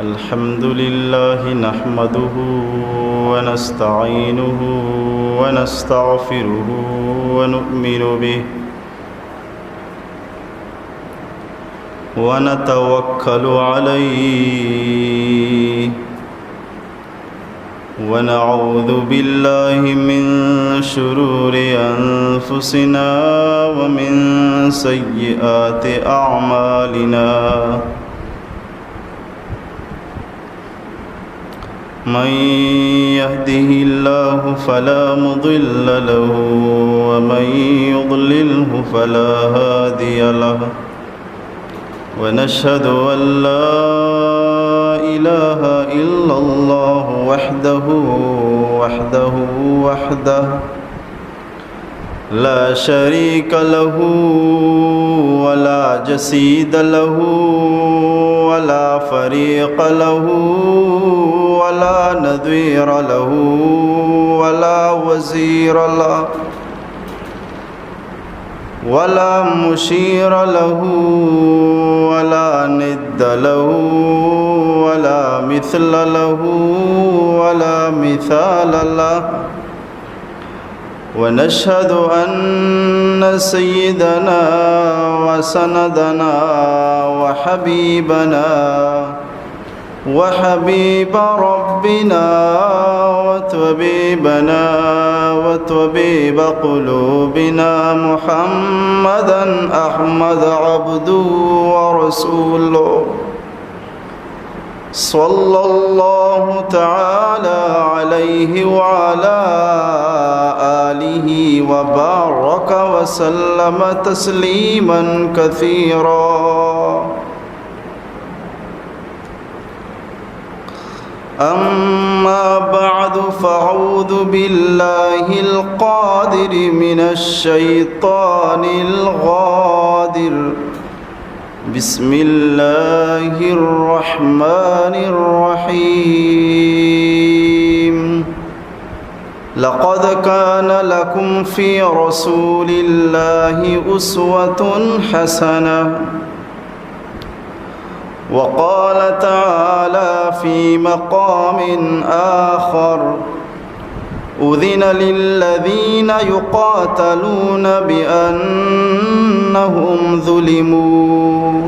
الحمد لله نحمده ونستعينه ونستغفره ونؤمن به ونتوكل عليه ونعوذ بالله من شرور أنفسنا ومن سيئات أعمالنا من يهده الله فلا مضل له ومن يضلله فلا هادي له ونشهد أن لا إله إلا الله وحده لا شريك له ولا جسيد له ولا فريق له ولا نذير له ولا وزير له ولا مشير له ولا ند له ولا مثل له ولا مثال له ونشهد أن سيدنا وسندنا وحبيب ربنا وطبيب قلوبنا محمدا أحمد عبده ورسوله صلى الله تعالى عليه وعلى آله وبارك وسلم تسليما كثيرا أما بعد فأعوذ بالله القادر من الشيطان الغادر بسم الله الرحمن الرحيم لقد كان لكم في رسول الله أسوة حسنة وقال تعالى في مقام آخر أذن للذين يقاتلون بأنهم ظلموا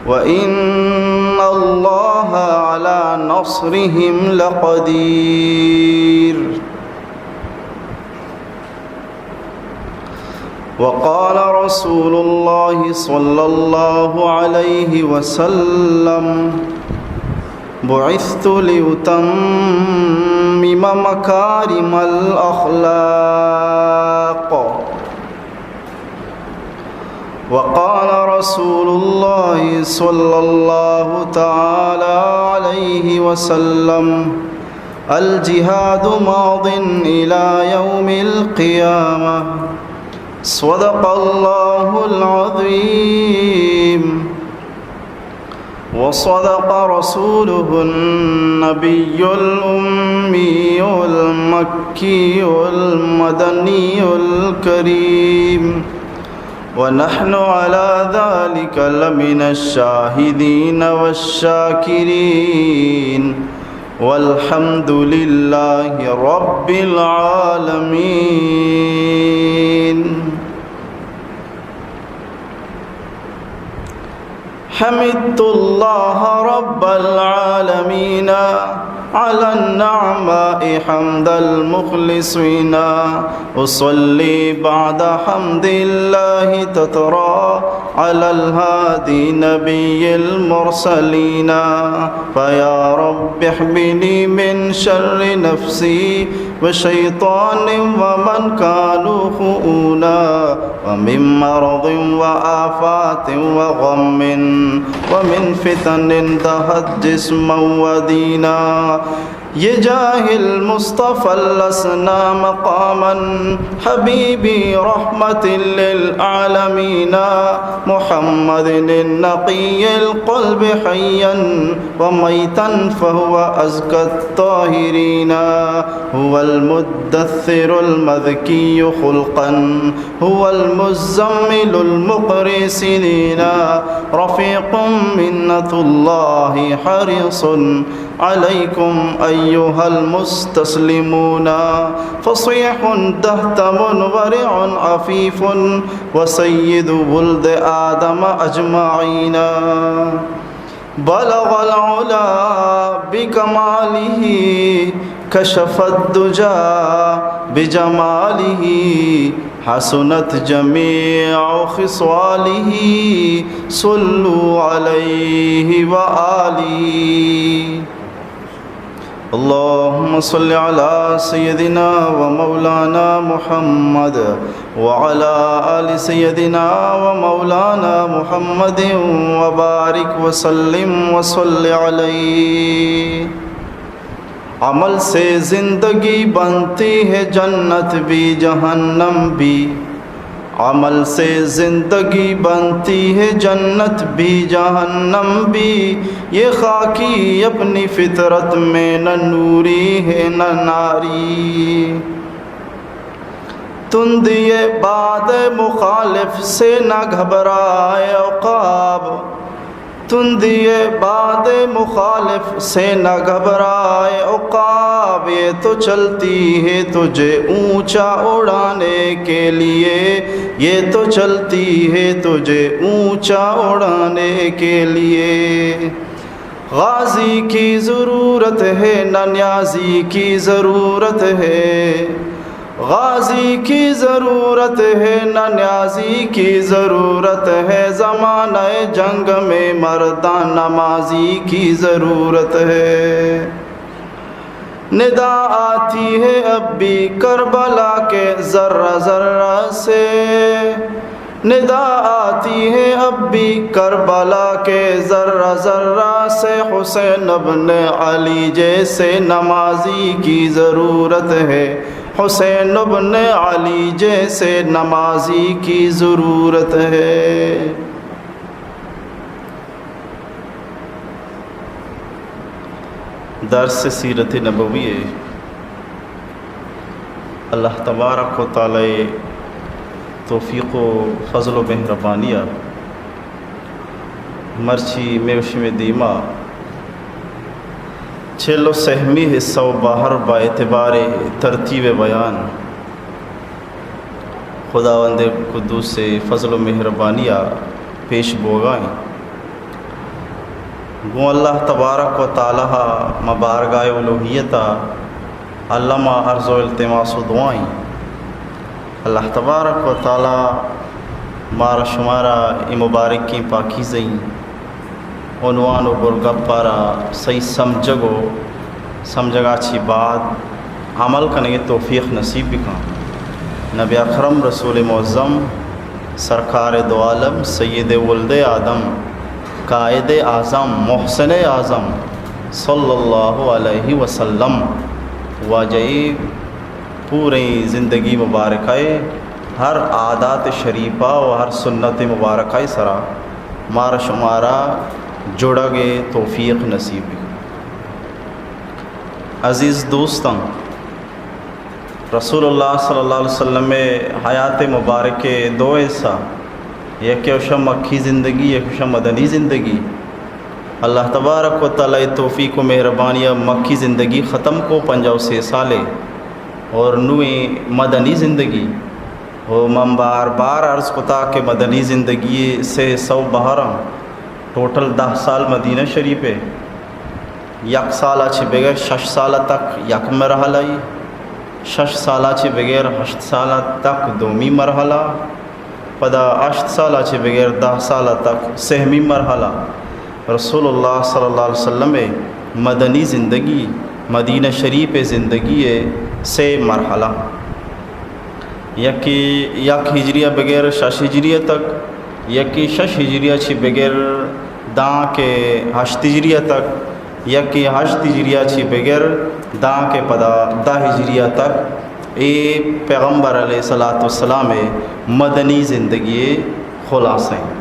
وإن الله على نصرهم لقدير وقال رسول الله صلى الله عليه وسلم بعثت لأتمم مكارم الأخلاق وقال رسول الله صلى الله تعالى عليه وسلم الجهاد ماض إلى يوم القيامة صدق الله العظيم وصدق رسوله النبي الأمي المكي المدني الكريم ونحن على ذلك لمن الشاهدين والشاكرين والحمد لله رب العالمين حمدت الله رب العالمين على النعماء حمد المخلصين أصلي بعد حمد الله تترى على الهادي نبي المرسلين فيا رب احمني من شر نفسي وشيطان ومن كانوا خؤونا ومن مرض وآفات وغم ومن فتن دهت جسما ودينا يجاه المصطفى لسنا مقاما حبيبي رحمة للعالمين محمد النقي القلب حيا وميتا فهو أزكى الطاهرين هو المدثر المذكي خلقا هو المزمل المقري سنين رفيق منة الله حريص عليكم أيها المستسلمون فصيح دهتم ورع عفيف وسيد ولد آدم أجمعين بلغ العلا بكماله كشف الدجى بجماله حسنت جميع خصاله صلوا عليه وآله اللهم صل على سيدنا ومولانا محمد وعلى آل سيدنا ومولانا محمد وبارك وسلم وصل عليه عمل سے زندگی بنتی ہے جنت بھی جہنم بھی عمل سے زندگی بنتی ہے جنت بھی جہنم بھی یہ خاکی اپنی فطرت میں نہ نوری ہے نہ ناری تندی باد مخالف سے نہ گھبرائے عقاب تندی باد مخالف سے نہ گھبرائے عقاب یہ تو چلتی ہے تجھے اونچا اڑانے کے لیے یہ تو چلتی ہے تجھے اونچا اڑانے کے لیے غازی کی ضرورت ہے نہ نیازی کی ضرورت ہے غازی کی ضرورت ہے نہ نیازی کی ضرورت ہے زمانہ جنگ میں مردان نمازی کی ضرورت ہے ندا آتی ہے اب بھی کربلا کے ذرہ ذرہ سے ندا آتی ہے اب بھی کربلا کے ذرہ ذرہ سے حسین ابن علی جیسے نمازی کی ضرورت ہے حسین ابن علی جیسے نمازی کی ضرورت ہے درس سیرت نبوی اللہ تبارک و تعالی توفیق و فضل و مہربانیہ مرچی میوشم دیما چھلو سہمی حصہ و باہر با اعتبار ترتیب بیان خداوند قدوس سے فضل و مہربانیہ پیش بوگائیں گو اللہ تبارک و تعالی مبارگائے الوہیتا علامہ عرض و التماس و دعائیں اللہ تبارک و تعالی مارا شمارا مبارک کی پاکیزیں عنوان و برگپ پارا صحیح سمجھگا چھی بات عمل کرنے کی توفیق نصیب بکاں نبی اکرم رسول معظم سرکار دو عالم سید ولد آدم قائد اعظم محسن اعظم صلی اللہ علیہ وسلم واجعی پوری زندگی مبارکہ ہر عادات شریفہ و ہر سنت مبارکہ سرا مارا شمارا جوڑا گے توفیق نصیب عزیز دوستان رسول اللہ صلی اللہ علیہ وسلم میں حیات مبارک دو ایسا یک وشم مکی زندگی یک وشم مدنی زندگی اللہ تبارک و تعالی توفیق و مہربانیہ مکی زندگی ختم کو 56 سالے اور نویں مدنی زندگی وہ من بار بار عرض کتا کہ مدنی زندگی سے 112 ٹوٹل 10 سال مدینہ شریف ہے یک سال چھ بغیر 6 سال تک یک مرحلہ 6 سال چھ بغیر 8 سال تک دومی مرحلہ پدا 8 سال چھ بغیر 10 سال تک سہمی مرحلہ رسول اللہ صلی اللہ علیہ وسلم مدنی زندگی مدینہ شریف زندگی سے مرحلہ یک ہجریہ بغیر 6 ہجریہ تک یک 6 ہجریہ چھ بغیر داں کے 8 ہجریہ تک یک 8 ہجریہ چھ بغیر داں کے پدا دا ہجریہ تک اے پیغمبر علیہ الصلاۃ والسلام مدنی زندگی خلاصہ ہیں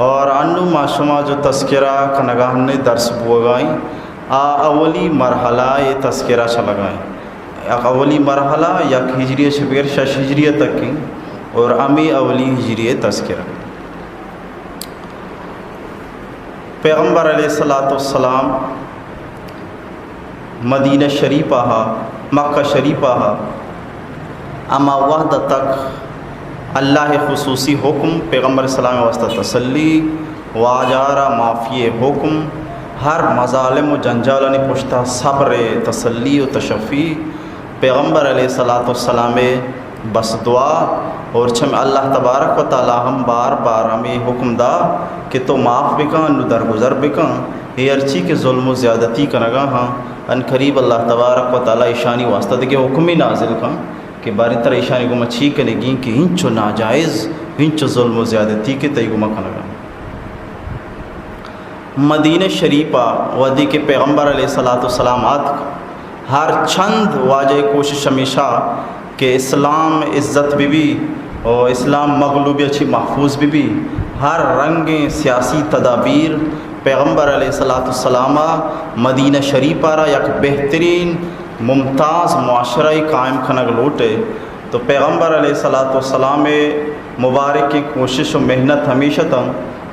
اور انو معشمہ جو تذکرہ کنگاہن نے درس بوگائیں اولی مرحلہ یہ تذکرہ چلگائیں اولی مرحلہ یک ہجریہ شبیر شش ہجریہ تک کی اور امی اولی ہجریہ تذکرہ پیغمبر علیہ الصلاۃ والسلام مدینہ شریفہ مکہ شریفہ اما وحدہ تک اللہ خصوصی حکم پیغمبر السلام واسطہ تسلی واجارہ معافی حکم ہر مظالم و جنجالانی پشتہ صبر تسلی و تشفی پیغمبر علیہ الصلاۃ والسلام بس دعا اور چھم اللہ تبارک و تعالی ہم بار بار ہمیں حکم دا کہ تو معاف بکن نو درگزر بکن یہ ارچی کے ظلم و زیادتی کنگا ہاں ان قریب اللہ تبارک و تعالی ایشانی واسطہ دے کہ حکمی نازل کن کہ باری طرح ایشانی گمہ چھی کنے گی کہ ہنچو ناجائز ہنچو ظلم و زیادتی کے تی گمہ کنگا مدینہ شریفہ ودی کے پیغمبر علیہ الصلاۃ والسلام ہر چند واجہ کوشش ہمیشہ کہ اسلام عزت بھی اور اسلام مغلوبی اچھی محفوظ بھی ہر رنگ سیاسی تدابیر پیغمبر علیہ الصلاۃ والسلام مدینہ شریفہ را یک بہترین ممتاز معاشرہ قائم کھنگ لوٹے تو پیغمبر علیہ الصلاۃ والسلام مبارک کی کوشش و محنت ہمیشہ تھا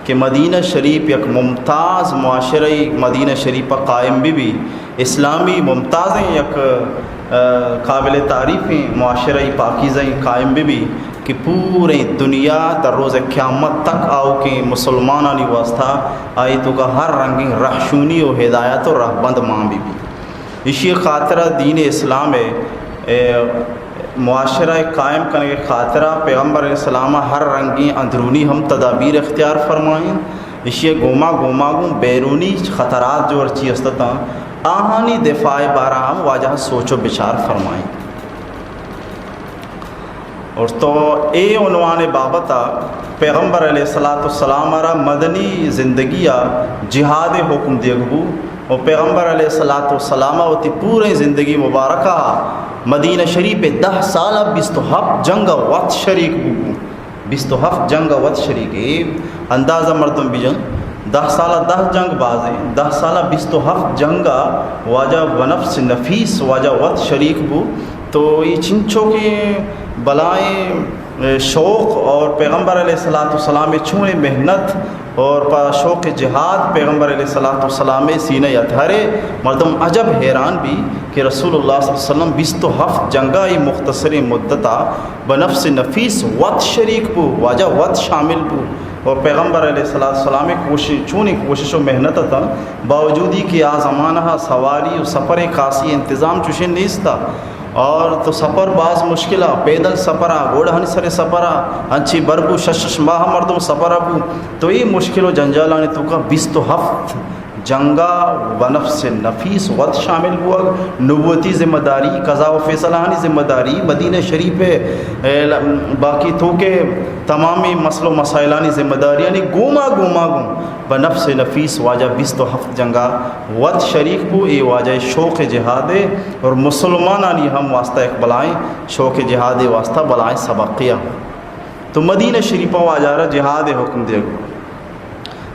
کہ مدینہ شریف یک ممتاز معاشرہ مدینہ شریفہ قائم بھی اسلامی ممتازیں یک قابل تعریفیں معاشرہ پاکیزیں قائم بھی کہ پورے دنیا در روز قیامت تک آؤ کہ مسلمانانی واسطہ آئی تو کا ہر رنگی رہشونی و ہدایت و رہبند ماں بھی اسی خاطرہ دین اسلام معاشرہ قائم کرنے کے خاطرہ پیغمبر علیہ السلام ہر رنگی اندرونی ہم تدابیر اختیار فرمائیں اسی گوما گوں بیرونی خطرات جو ارچی استتا آہانی دفاع بارہ ہم واجہ سوچ و بچار فرمائیں اور تو اے عنوان بابتا پیغمبر علیہ الصلاۃ والسلام را مدنی زندگی جہاد حکم دیگبو اور پیغمبر علیہ الصلاۃ والسلام ہوتی پورے زندگی مبارکہ مدینہ شریف 10 سالہ 27 جنگ وقت شریک بو 27 جنگ وقت شریک اندازہ مردم بھی جنگ 10 سالہ 10 جنگ بازیں 10 سالہ 27 جنگا واجہ ونفس نفیس واجہ وقت شریک بو تو یہ چنچوں کے بلائیں شوق اور پیغمبر علیہ الصلاۃ والسلام چھوڑے محنت اور شوق جہاد پیغمبر علیہ الصلاۃ والسلام سینہ اطہرے مردم عجب حیران بھی کہ رسول اللہ صلی اللہ علیہ وسلم 27 جنگائی مختصر مدتہ بنفس نفیس وقت شریک بو واجہ وقت شامل بو اور پیغمبر علیہ السلام کوشش و محنت تھا باوجود ہی کہ آ زمانہ سواری و سفر خاصی انتظام چوشن نہیں تھا اور تو سفر بعض مشکلہ پیدل سفرہ گھوڑا ہنی سر سفرہ انچی بربو شش ماہ مردم سفرہ بو تو یہ مشکل و جنجالانی تو کا 27 جنگا ونفس نفیس وقت شامل ہوا نبوتی ذمہ داری قضا و فیصلانی ذمہ داری مدینہ شریف باقی تو کے تمامی مسئلہ و مسائلانی ذمہ داری یعنی گوما بنفس نفیس واجہ 27 جنگا وقت شریک بو اے واجہ شوق جہاد اور مسلمانانی ہم واسطہ ایک بلائیں شوق جہاد واسطہ بلائیں سبقیہ تو مدینہ شریفہ واجہ را جہاد حکم دے گو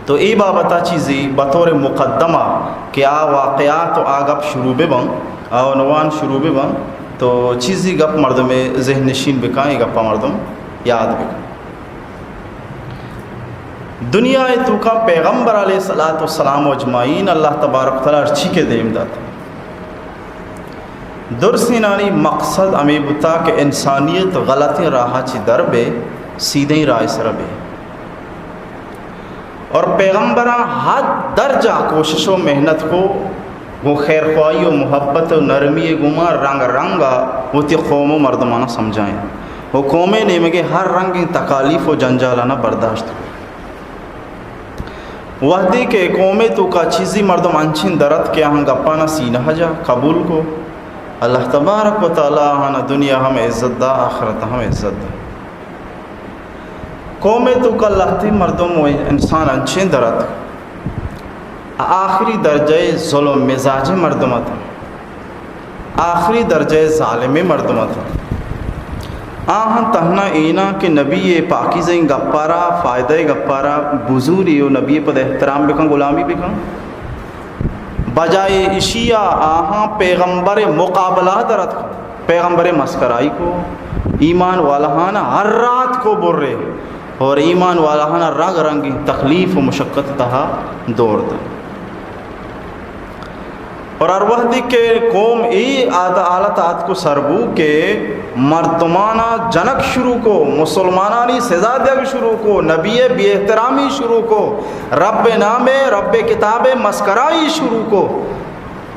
تو ای بابتا چیزی بطور مقدمہ کہ آ واقعات و آگپ شروع بن عنوان شروع بن تو چیزی گپ مردم ذہن نشین بکائیں گپا مردم یاد بکائیں دنیا تو کا پیغمبر علیہ الصلاۃ والسلام اجمعین اللہ تبارک تعالیٰ ارچی کے دیم داتا درسینانی مقصد امی بتا کہ انسانیت غلط راہ چی دربے سیدھیں راہ سربے اور پیغمبران حد درجہ کوشش و محنت کو وہ خیر خواہی و محبت و نرمی گما رنگا وہ تی قوم و مردمانہ سمجھائیں وہ قومیں نیمگے ہر رنگ تکالیف و جنجالانہ برداشت وحدی کے قومیں تو کا چیزی مردم انچین درد کیا ہم گپانا سینہ جا قبول کو اللہ تبارک و تعالیٰ ہانا دنیا ہمیں عزت دا آخرت ہمیں عزت دا قومیں تو کا لہتی مردم و انسان انچین درد آخری درجہ ظلم مزاج مردمت آخری درجہ ظالم مردم تھا آہن تہنا اینا کہ نبی پاکیزیں گپارا فائدہ گپارا بزوری و نبی پد احترام بکن غلامی بکن بجائے اشیا آہاں پیغمبر مقابلہ درت کو پیغمبر مسکرائی کو ایمان والہانہ ہر رات کو بر رہے اور ایمان والہانہ رنگ رنگی تکلیف و مشقت تہا دور دا اور اروہدی کے قوم ای آلات کو سربو کے مردمانہ جنک شروع کو مسلمانانی سزا دیگ شروع کو نبی بی احترامی شروع کو رب نام رب کتاب مسکرائی شروع کو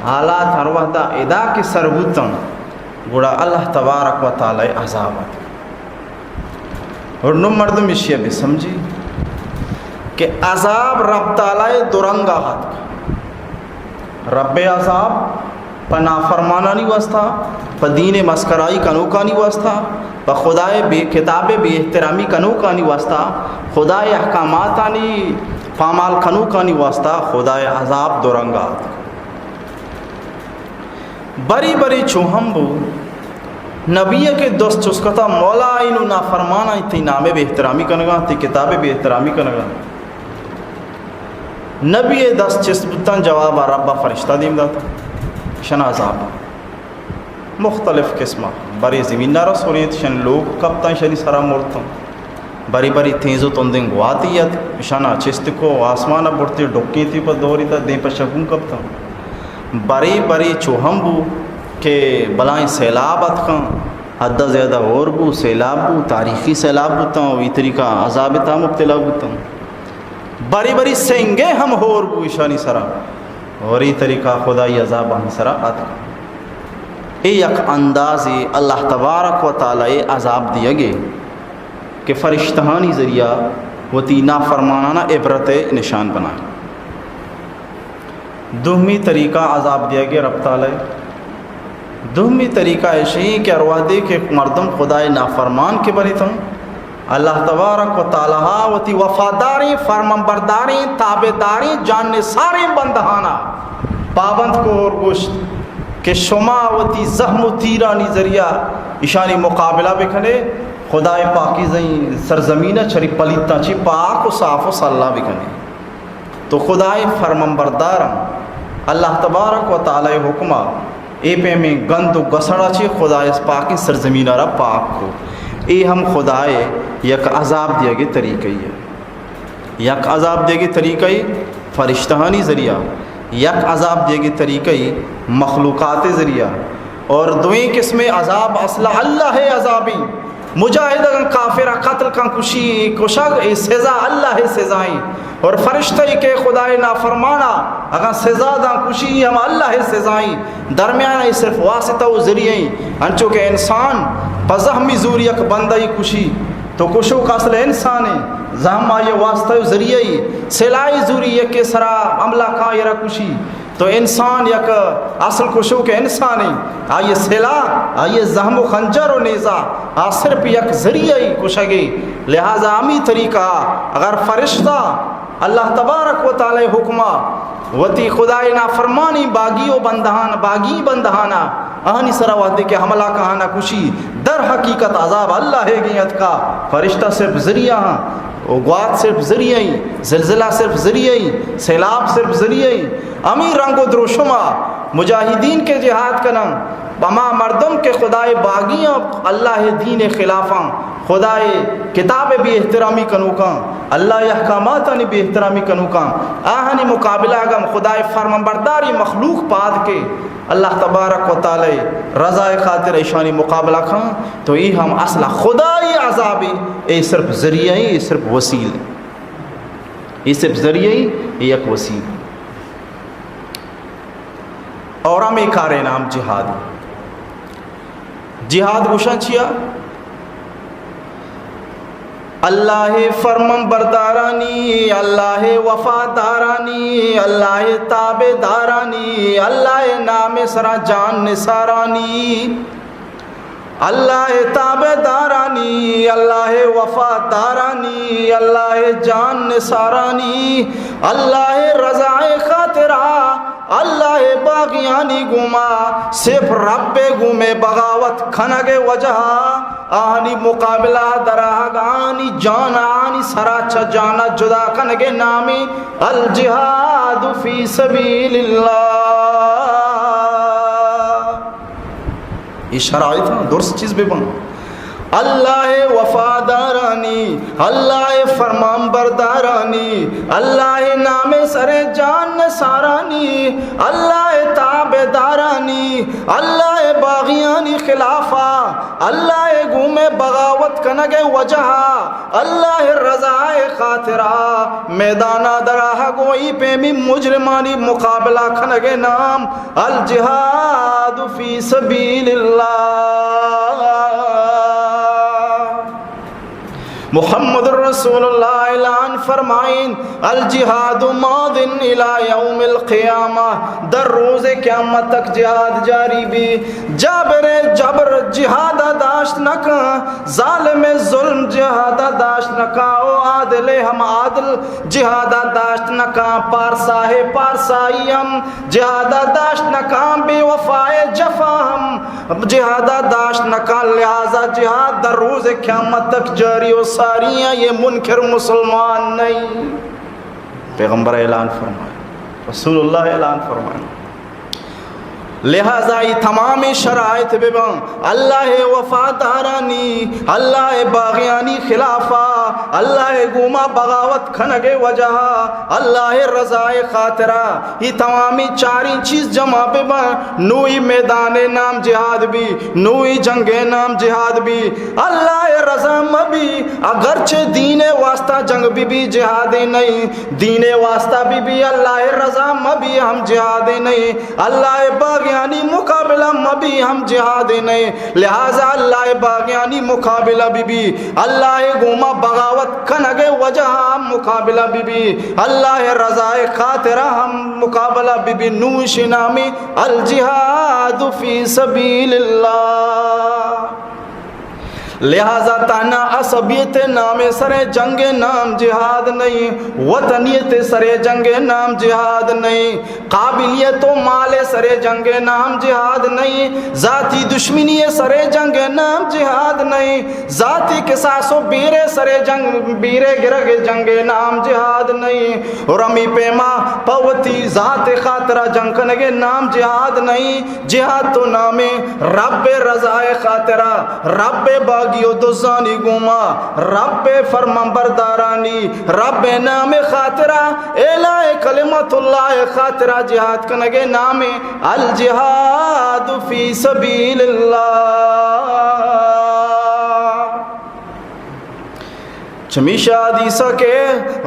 حالات اروہدہ ادا کے سربوتاں گوڑا اللہ تبارک و تعالی عذابت اور نم مردم اشیاء بھی سمجھی کہ عذاب رب تعالی درنگا ہاتھ کا رب عذاب پا نافرمانا نہیں واسطہ پا دین مسکرائی کنوکا نہیں واسطہ پا خدای بے کتاب بے احترامی کنوکا نہیں واسطہ خدای احکامات نہیں پامال کنوکا نہیں واسطہ خدای عذاب درنگا بری بری چوہم بو نبی کے دوست چسکتا مولا اینو نافرمانا تی نام بے احترامی کنگا تی کتاب بے احترامی کنگا نبی دست چسبتاں جواب ربا فرشتہ دیم داتا شن عذاب مختلف قسمہ بری زمین نہ رسولیت شن لوگ کب تاں شنی سرا مرتاں بری بری تیزو تندیں گواتیت شنا چست کو آسمانہ بڑھتی ڈکی تھی پر دوری تا دیں پر شکون کب تاں بری بری چوہم بو کہ بلائیں سیلابت کھاں حد زیادہ اور بو سیلاب بو تاریخی سیلاب بوتاں وی طریقہ عذاب تا مبتلا بوتاں بری بری سنگے ہم ہور بو اشانی سرا اور ای طریقہ خدای عذاب ہم سرا آتا ای یک اندازی اللہ تبارک و تعالی عذاب دیا گے کہ فرشتہانی ذریعہ وہ تی نافرمانانہ عبرت نشان بنائے دوہمی طریقہ عذاب دیا گے رب تعالی دوہمی طریقہ ایسے ہی کہ ارواح دے کہ مردم خدای نافرمان کے بری تھا اللہ تبارک و تعالیٰ وتی وفاداری فرمانبرداری تابعداری جاننے سارے بندہانا پابند کو اور گوشت کہ شما وتی زخم و تیرانی ذریعہ اشانی مقابلہ بکھنے خدای پاکی زہیں سرزمینہ چری پلیتاں چی پاک و صاف و صلاح بکھنے تو خدای فرمانبردارم اللہ تبارک و تعالی حکمہ اے پہ میں گند و گسڑا چی خدای اس پاکی سرزمینہ را پاک کو اے ہم خدای یک عذاب دیا گے طریقہ ہے یک عذاب دیا گے طریقہ فرشتہانی ذریعہ یک عذاب دیا گے طریقہ مخلوقات ذریعہ اور دوئیں قسم عذاب اصلہ اللہ ہے عذابی مجاہد اگر کافرہ قتل کا کشی کشگ سزا اللہ ہے سزائیں اور فرشتہ کے خدای نافرمانا اگر سزا دا کشی ہم اللہ ہے سزائیں درمیان صرف واسطہ و ذریعیں انچو کہ انسان پزہمی زوری ایک بندہ کشی تو کشو کا اصل انسان ہے زہم آئیے واسطہ و ذریعی سلائی زوری یک سرا عملہ کا یرا کشی تو انسان یک اصل کشو کے انسان ہے آئیے سلا آئیے زہم و خنجر و نیزہ صرف یک ذریعی کشگی لہذا امی طریقہ اگر فرشتہ اللہ تبارک و تعالی حکمہ وتی خدای نافرمانی باغی و بندہان باغی بندہانا آہنی سرا وعدے کہ حملہ کہانا کشی در حقیقت عذاب اللہ ہے گیت کا فرشتہ صرف ذریعہ ہاں غوات صرف ذریعی زلزلہ صرف ذریعی سیلاب صرف ذریعی امی رنگ و دروشما مجاہدین کے جہاد کنم بما مردم کے خدای باغیاں اللہ دین خلافاں خدای کتاب بھی احترامی کنوکاں اللہ احکاماتانی بھی احترامی کنوکاں آہنی مقابلہ گم خدای فرمانبرداری مخلوق پاد کے اللہ تبارک و تعالی رضا خاطر ایشانی مقابلہ کھاں تو یہ ہم اصلہ خدای عذابی یہ صرف ذریعہ ہی یہ صرف وسیل یہ صرف ذریعہ ہی یہ ایک وسیل اور ہم ایک کار نام جہاد جہاد گوشن چیا اللہ فرمان بردارانی اللہ وفادارانی اللہ تابعدارانی اللہ نام سرا جان نثارانی اللہ تابعدارانی اللہ وفادارانی اللہ جان نثارانی اللہ رضا خاطرہ اللہ باغیانی گوما صرف رب گومے بغاوت کھنگے وجہ آنی مقابلہ دراغ آنی جان آنی سراچا جانا جدا کنگے نامی الجہاد فی سبیل اللہ. یہ شرائط ہیں درست چیز بھی بن. اللہ وفادارانی، اللہ فرمان بردارانی، اللہ نام سر جان سارانی، اللہ تابع دارانی، اللہ باغیانی خلافہ، اللہ گوم بغاوت کنگ وجہ، اللہ رضائے خاطرہ میدانہ دراہ گوئی پہ میں مجرمانی مقابلہ کنگ نام الجہاد فی سبیل اللہ. محمد رسول اللہ اعلان فرمائیں الجہاد ماض الى یوم القیامہ، در روز قیامت تک جہاد جاری بھی. جبر جہاد داشت نکا، ظالم ظلم جہاد داشت نکا، او عادل ہم عادل جہاد داشت نکا، پارساہ پارسائی ہم جہاد داشت نکا، بے وفائے جفا ہم جہاد داشت نکا. لہذا جہاد در روز قیامت تک جاری و ساری ہیں، یہ منکر مسلمان نہیں. پیغمبر اعلان فرمائے، رسول اللہ اعلان فرمائے. لہذا یہ تمام شرائط ببن اللہ وفادارانی، اللہ باغیانی خلافہ، اللہ گوما بغاوت کھنگ وجہ، اللہ رضائے خاطرہ، یہ تمامی چاری چیز جمع ببن نوئی میدان نام جہاد بھی، نوئی جنگ نام جہاد بھی، اللہ رضا مبی. اگرچہ دین واسطہ جنگ بھی جہاد نہیں، دین واسطہ بھی اللہ رضا مبی ہم جہاد نہیں، اللہ باغیانی مقابلہ مبی ہم جہاد نہیں. لہذا اللہ باغیانی مقابلہ بھی اللہ گوما بغاوت کنگ وجہ ہم مقابلہ بھی اللہ رضائے خاطرہ ہم مقابلہ بھی نوش نامی الجہاد فی سبیل اللہ. لہذا تانا عصبیت نام سر جنگ نام جہاد نہیں، وطنیت سر جنگ نام جہاد نہیں، قابلیت و مال سر جنگ نام جہاد نہیں، ذاتی دشمنی سر جنگ نام جہاد نہیں، ذاتی قصاص و بیرے سر جنگ بیرے گرگ جنگ نام جہاد نہیں، رمی پیما پوتی ذات خاطرہ جنگ کنگ نام جہاد نہیں. جہاد تو نام رب رضائے خاطرہ، رب باغ دوزانی گوما، رب فرمان بردارانی، رب نام خاطرہ، اعلی کلمت اللہ خاطرہ جہاد کنگے نام الجہاد فی سبیل اللہ. چمیشہ حدیثہ کے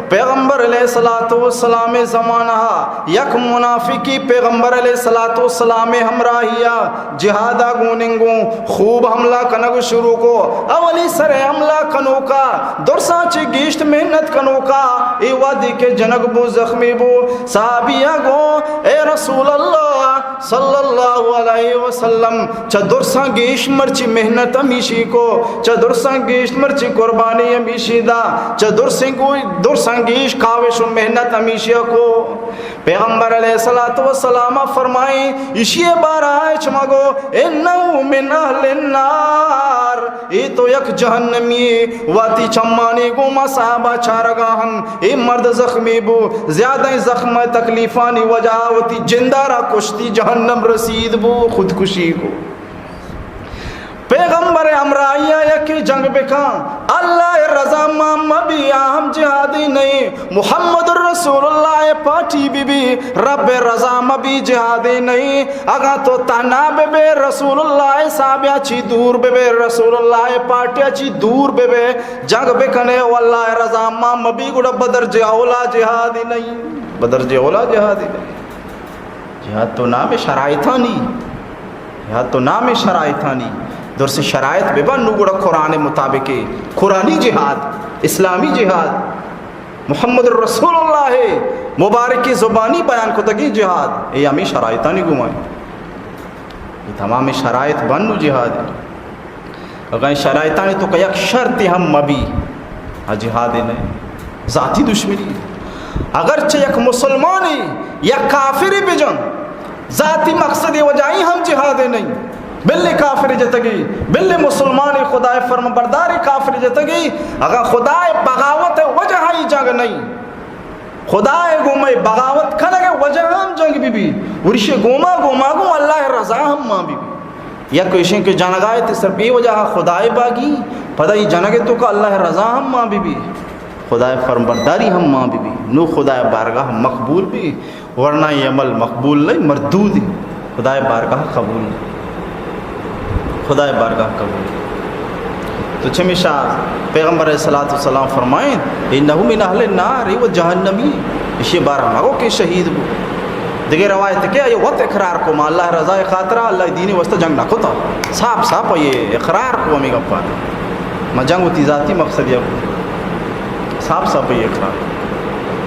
پیغمبر علیہ السلام زمانہ یک منافقی پیغمبر علیہ السلام ہمراہیا جہادہ گوننگوں خوب حملہ کنگ شروع کو. اولی سر حملہ کنو کا درسا چی گیشت محنت کنو کا، ای وادی کے جنگ بو زخمی بو. صحابیہ گو اے رسول اللہ صلی اللہ علیہ وسلم چا درسا گیشت مرچی محنت ہمیشی کو، چا درسا گیشت مرچی قربانی ہمیشی دا، چا درسنگیش کاوش و محنت ہمیشہ کو. پیغمبر علیہ السلام فرمائیں اشیے بارہ چمگو انہو من اہل النار، ای تو یک جہنمی واتی چمانی گوما صحابہ چارگاہن. ای مرد زخمی بو، زیادہ زخم تکلیفانی وجہ واتی جندارہ کشتی جہنم رسید بو، خودکشی کو. پیغمبر امرائیہ یکی جنگ بکان، اللہ رضا مبی ہم جہادی نہیں، محمد رسول اللہ پاٹی بھی رب رضا مبی جہادی نہیں. اگا تو تانا بے رسول اللہ صحابیہ چی دور بے رسول اللہ پاٹیا چی دور بے جنگ بکنے واللہ رضا مبی گوڑا بدر جہولا جہادی نہیں، بدر جہولا جہادی نہیں. جہاد تو نام شرائطانی، جہاد تو نام شرائطانی. در سے شرائط بے بن نگوڑا قرآن مطابق قرآنی جہاد، اسلامی جہاد، محمد رسول اللہ مبارک کی زبانی بیان کو تکی جہاد، یہ ہمیں شرائطہ نہیں گمائیں. یہ تمام شرائط بنو جہاد ہے. اگر شرائطہ نہیں تو کہ یک شرط ہم مبی جہاد نہیں، ذاتی دشمنی. اگرچہ یک مسلمانی یک کافری بجن ذاتی مقصد وجائی ہم جہاد نہیں بل کافر جتگی بل مسلمان خدای فرم برداری کافر جتگی اگر خدای بغاوت وجہائی جنگ نہیں خدای گومے بغاوت کھنگے وجہ ہم جنگ بھی ورشی گوما گو اللہ رضا ہم ماں بھی یا کوشیں کہ جنگائے تے سر بی وجہ خدای باگی پتہ ہی جنگے تو کہ اللہ رضا ہم ماں بھی خدای فرم برداری ہم ماں بھی نو خدای بارگاہ مقبول بھی ورنہ یہ عمل مقبول نہیں مردود خدای بارگاہ قبول نہیں خدای بارگاہ قبول تو چمیشہ پیغمبر صلی اللہ علیہ وسلم فرمائیں انہو من اہل النار و جہنمی اسی بارہ مگو کہ شہید بو دیگر روایت کیا یہ وقت اقرار کو ما اللہ رضا خاطرہ اللہ دینی وسط جنگ نہ کتا صاحب یہ اقرار کو ہمیں گپا ما جنگ و تیزاتی مقصد یہ صاحب یہ اقرار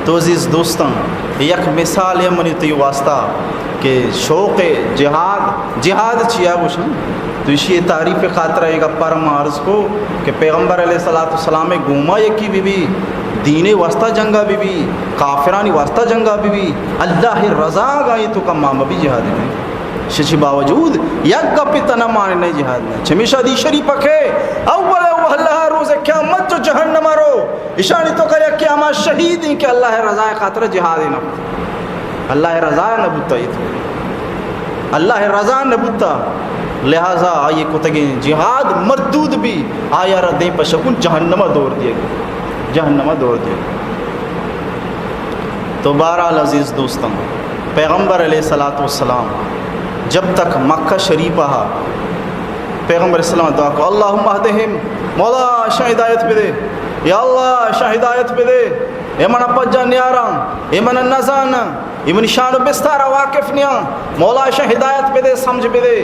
تو عزیز دوستان یک مثال یہ منی تو واسطہ کہ شوق جہاد چیا گوشن تو اسی تعریف خاطرہ ایک پرم عرض کو کہ پیغمبر علیہ السلام گوما یکی بھی دین واسطہ جنگا بھی کافرانی واسطہ جنگا بھی اللہ رضا گائی تو کم ماں بھی جہاد نہیں شچی باوجود یک گپی تنہ مانے نہیں جہاد نہیں چمیشہ دی شریف کے اول اللہ روز قیامت جو جہنم رو اشانی تو کرے قیامت شہید ہیں کہ اللہ رضا خاطر جہاد نہ اللہ رضا نہ بوتا اللہ رضا نہ بوتا لہذا آئیے کتگیں جہاد مردود بھی آیا ردیں پشکن جہنمہ دور دیا گیا جہنمہ دور دیا تو بہرحال عزیز دوستان پیغمبر علیہ السلام جب تک مکہ شریف آہا پیغمبر علیہ السلام دعا کو اللہم اہدہم مولا شاہ ہدایت پہ دے یا اللہ شاہ ہدایت پہ دے ایمن پجا نیاران ایمن نزان ایمن شان و بستارا واقف نیاں مولا شاہ ہدایت پہ دے سمجھ پہ دے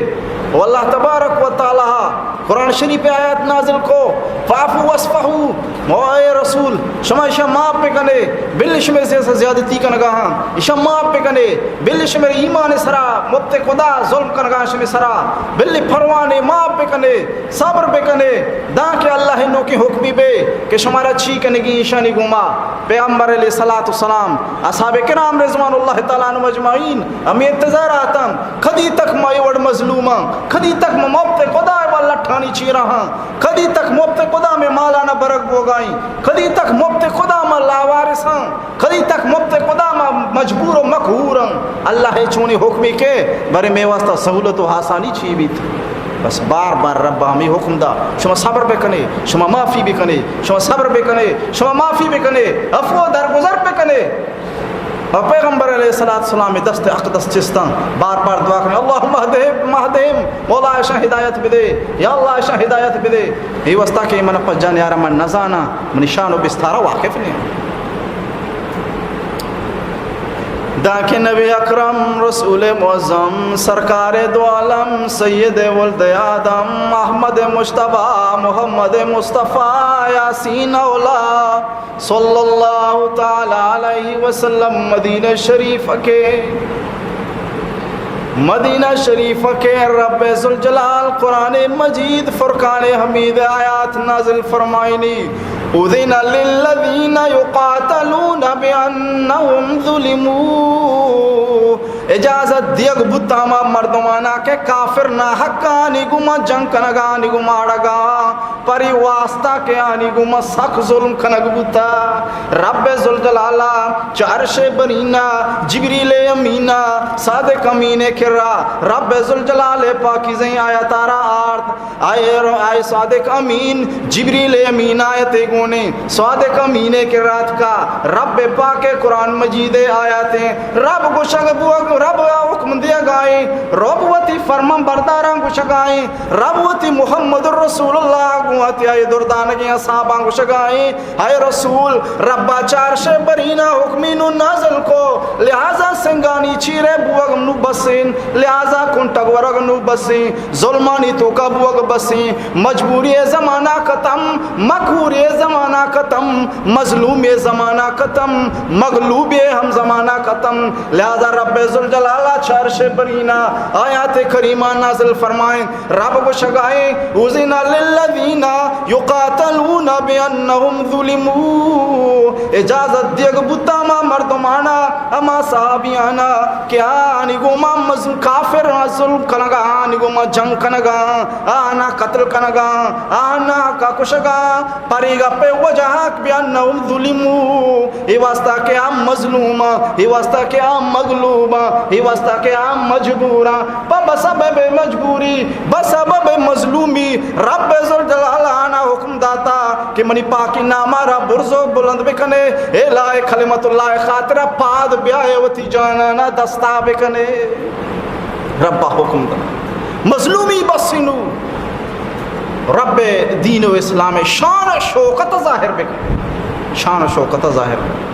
واللہ تبارک و تعالی قرآن شریف آیات نازل کو فعفو وصفہو مولا رسول شما شما ماں پہ کنے بل شمیر سے زیادتی کنگاہاں شما ماں پہ کنے بل شمیر ایمان سرا مبت خدا ظلم کنگاہ شمیر سرا بل پروانے ماں پہ کنے صبر پہ کنے دا کہ اللہ نو کی حکمی بے کہ شمارا چھی کنگی ایشانی گوما پیغمبر علیہ السلام اصحاب کرام رضوان اللہ تعالیٰ عنہ مجمعین ہمیں انتظار آتا کدی تک مائی وڑ مظلومہ کدی تک مبت خدا والا ٹھانی چی رہا کدی تک مبت خدا میں مالانا برک بوگائیں کدی تک مبت خدا میں لاوارساں کدی تک مبت خدا میں مجبور و مقہوراں اللہ چونی حکمی کے برے میں واسطہ سہولت و آسانی چی بھی تھی بس بار بار رب ہمیں حکم دا شما صبر بے کنے شما معافی بے کنے شما صبر بے کنے شما معافی بے کنے عفو درگزر بے کنے اور پیغمبر علیہ السلام دست اقدس چستان بار بار دعا کریں اللہم اہدہم مولا شاہ ہدایت بدے یا اللہ شاہ ہدایت بدے یہ واسطہ کہ من پس جان یارا من نزانا من شان و بستارا واقف نہیں داکہ نبی اکرم رسول معظم سرکار دو عالم سید ولد آدم احمد مجتبی محمد مصطفیٰ یاسین اولا صلی اللہ تعالی علیہ وسلم مدینہ شریف کے رب ذوالجلال قرآن مجید فرقان حمید آیات نازل فرمائنی اذن للذین یقاتلون بانہم ظلموا اجازت دیگ بتاما مردمانا کے کافر نہ حقانی گما جنگ کنگانی گما ڈگا پری واسطہ کے آنی گما سخ ظلم کنگ بتا رب ذوالجلالہ چارش بنینا جبریل امینہ صادق امینے کرا رب ذوالجلال پاکیزیں آیا تارا آرد آئے صادق امین جبریل امین آیتے گونے صادق امینے کے رات کا رب پاک قرآن مجید آیاتیں رب کو شگ رب حکم دیا گائیں رب وتی فرمان برداران کو شگائیں رب وتی محمد رسول اللہ کو وتی آئے دردانگی اصحابان کو شگائیں آئے رسول ربا چارش برینہ حکمین نازل کو لہذا سنگانی چیرے بوگ نو بسین لہذا کنٹگ ورگ نو بسین ظلمانی تو کا بوگ بسین مجبوری زمانہ ختم مقہوری زمانہ ختم مظلوم زمانہ ختم مغلوب ہم زمانہ ختم لہذا رب ذوالجلالہ چارش برینہ آیات کریمہ نازل فرمائیں رب کو شگائیں اذن للذین یقاتلون بأنهم ظلموا اجازت دیگ بتا ما مردمانا اما صحابیانا کہ آنگو ما مظلوم کافر ظلم کنگا آنگو ما جنگ کنگا آنا قتل کنگا آنا کا کشگا پریگا پہ وجہاک بأنهم ظلموا یہ واسطہ کہ ہم مظلوما یہ واسطہ کہ ہم مغلوبا یہ واسطہ کہ ہم مجبورا بسبب مجبوری بسبب مظلومی رب ذوالجلال آنا حکم داتا کہ منی پاکی نامہ را برزو بلند بکنے الہ کلمت اللہ خاطرہ پاد بیائے وتی جانانا دستا بکنے رب حکم دا مظلومی بسنو رب دین و اسلام شان شوکت ظاہر بکنے شان شوکت ظاہر بکنے